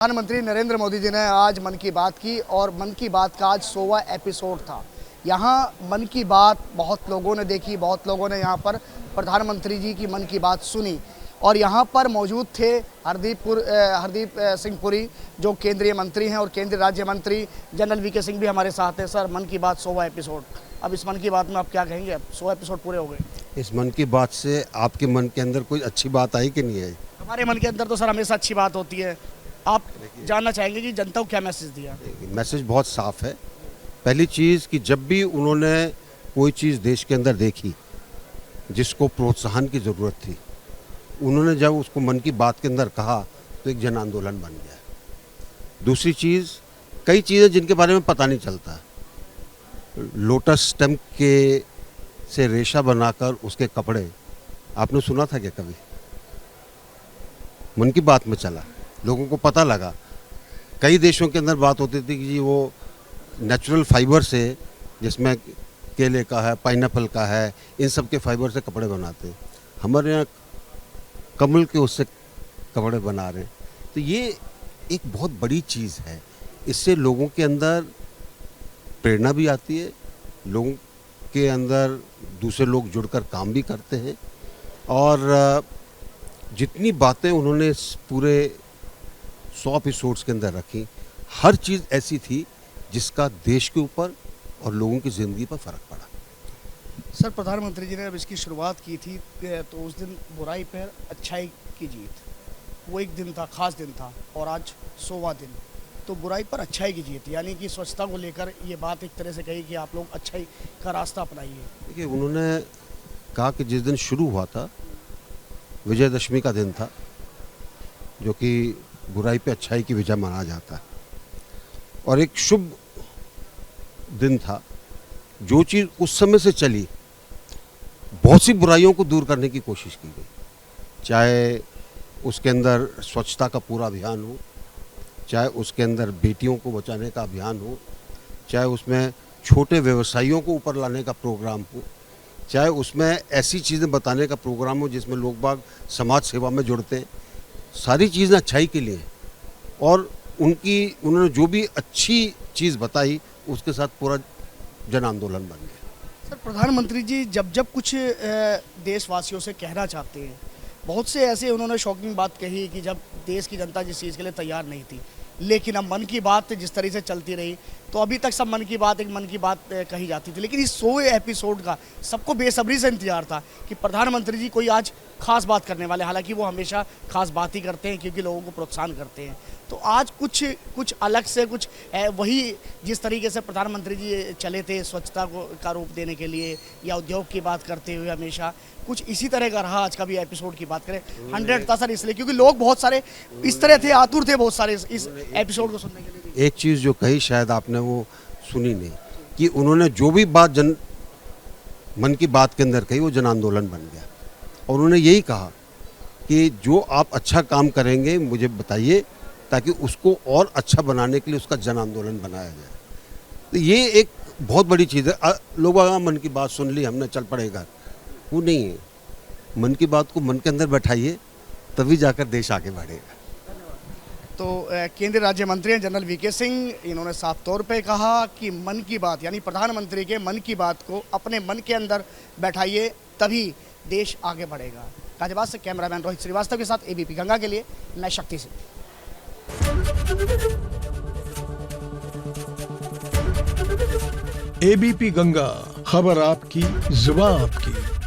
प्रधानमंत्री नरेंद्र मोदी जी ने आज मन की बात की और मन की बात का आज 100वां एपिसोड था। यहाँ मन की बात बहुत लोगों ने देखी, बहुत लोगों ने यहाँ पर प्रधानमंत्री जी की मन की बात सुनी और यहाँ पर मौजूद थे हरदीप सिंह पुरी जो केंद्रीय मंत्री हैं और केंद्रीय राज्य मंत्री जनरल वीके सिंह भी हमारे साथ हैं। सर, मन की बात 100वां एपिसोड, अब इस मन की बात में आप क्या कहेंगे? 100 एपिसोड पूरे हो गए। इस मन की बात से आपके मन के अंदर कोई अच्छी बात आई कि नहीं आई? हमारे मन के अंदर तो सर हमेशा अच्छी बात होती है। आप जानना चाहेंगे कि जनता को क्या मैसेज दिया? मैसेज बहुत साफ है। पहली चीज़ कि जब भी उन्होंने कोई चीज़ देश के अंदर देखी जिसको प्रोत्साहन की ज़रूरत थी, उन्होंने जब उसको मन की बात के अंदर कहा तो एक जन आंदोलन बन गया। दूसरी चीज़, कई चीज़ें जिनके बारे में पता नहीं चलता। लोटस स्टेम के से रेशा बनाकर उसके कपड़े आपने सुना था क्या कभी? मन की बात में चला, लोगों को पता लगा। कई देशों के अंदर बात होती थी कि जी वो नेचुरल फाइबर से, जिसमें केले का है, पाइनएप्पल का है, इन सब के फाइबर से कपड़े बनाते हैं। हमारे यहाँ कमल के उससे कपड़े बना रहे हैं। तो ये एक बहुत बड़ी चीज़ है। इससे लोगों के अंदर प्रेरणा भी आती है, लोगों के अंदर दूसरे लोग जुड़कर काम भी करते हैं। और जितनी बातें उन्होंने इस पूरे 100 एपिसोड्स के अंदर रखी, हर चीज़ ऐसी थी जिसका देश के ऊपर और लोगों की ज़िंदगी पर फ़र्क पड़ा। सर, प्रधानमंत्री जी ने अब इसकी शुरुआत की थी तो उस दिन बुराई पर अच्छाई की जीत, वो एक दिन था, ख़ास दिन था। और आज 100वां दिन, तो बुराई पर अच्छाई की जीत, यानी कि स्वच्छता को लेकर ये बात एक तरह से कही कि आप लोग अच्छाई का रास्ता अपनाइए। देखिए, उन्होंने कहा कि जिस दिन शुरू हुआ था विजयदशमी का दिन था, जो कि बुराई पे अच्छाई की विजय माना जाता है, और एक शुभ दिन था। जो चीज़ उस समय से चली, बहुत सी बुराइयों को दूर करने की कोशिश की गई, चाहे उसके अंदर स्वच्छता का पूरा अभियान हो, चाहे उसके अंदर बेटियों को बचाने का अभियान हो, चाहे उसमें छोटे व्यवसायियों को ऊपर लाने का प्रोग्राम हो, चाहे उसमें ऐसी चीज़ें बताने का प्रोग्राम हो जिसमें लोग बाग समाज सेवा में जुड़ते हैं। सारी चीज़ें अच्छाई के लिए, और उन्होंने जो भी अच्छी चीज़ बताई उसके साथ पूरा जन आंदोलन बन गया। सर, प्रधानमंत्री जी जब कुछ देशवासियों से कहना चाहते हैं, बहुत से ऐसे उन्होंने शॉकिंग बात कही कि जब देश की जनता जिस चीज़ के लिए तैयार नहीं थी, लेकिन अब मन की बात जिस तरह से चलती रही तो अभी तक सब मन की बात कही जाती थी। लेकिन इस 100 एपिसोड का सबको बेसब्री से इंतजार था कि प्रधानमंत्री जी कोई आज खास बात करने वाले। हालांकि वो हमेशा खास बात ही करते हैं क्योंकि लोगों को प्रोत्साहन करते हैं। तो आज कुछ अलग से, कुछ वही जिस तरीके से प्रधानमंत्री जी चले थे स्वच्छता का रूप देने के लिए, या उद्योग की बात करते हुए हमेशा कुछ इसी तरह का रहा। आज का भी एपिसोड की बात करें 100 था सर, इसलिए क्योंकि लोग बहुत सारे इस तरह थे, आतुर थे बहुत सारे इस एपिसोड को सुनने के लिए। एक चीज़ जो कही शायद आपने वो सुनी नहीं, कि उन्होंने जो भी बात मन की बात के अंदर कही वो जन आंदोलन बन गया। और उन्होंने यही कहा कि जो आप अच्छा काम करेंगे मुझे बताइए, ताकि उसको और अच्छा बनाने के लिए उसका जन आंदोलन बनाया जाए। तो ये एक बहुत बड़ी चीज़ है। लोग मन की बात सुन ली, हमने चल पड़ेगा, वो नहीं है। मन की बात को मन के अंदर बैठाइए, तभी जाकर देश आगे बढ़ेगा। तो केंद्रीय राज्य मंत्री हैं जनरल वीके सिंह, इन्होंने साफ तौर पे कहा कि मन की बात यानी प्रधानमंत्री के मन की बात को अपने मन के अंदर बैठाइए, तभी देश आगे बढ़ेगा। गाजियाबाद से कैमरामैन रोहित श्रीवास्तव के साथ एबीपी गंगा के लिए मैं शक्ति सिंह। एबीपी गंगा, खबर आपकी, जुबान आपकी।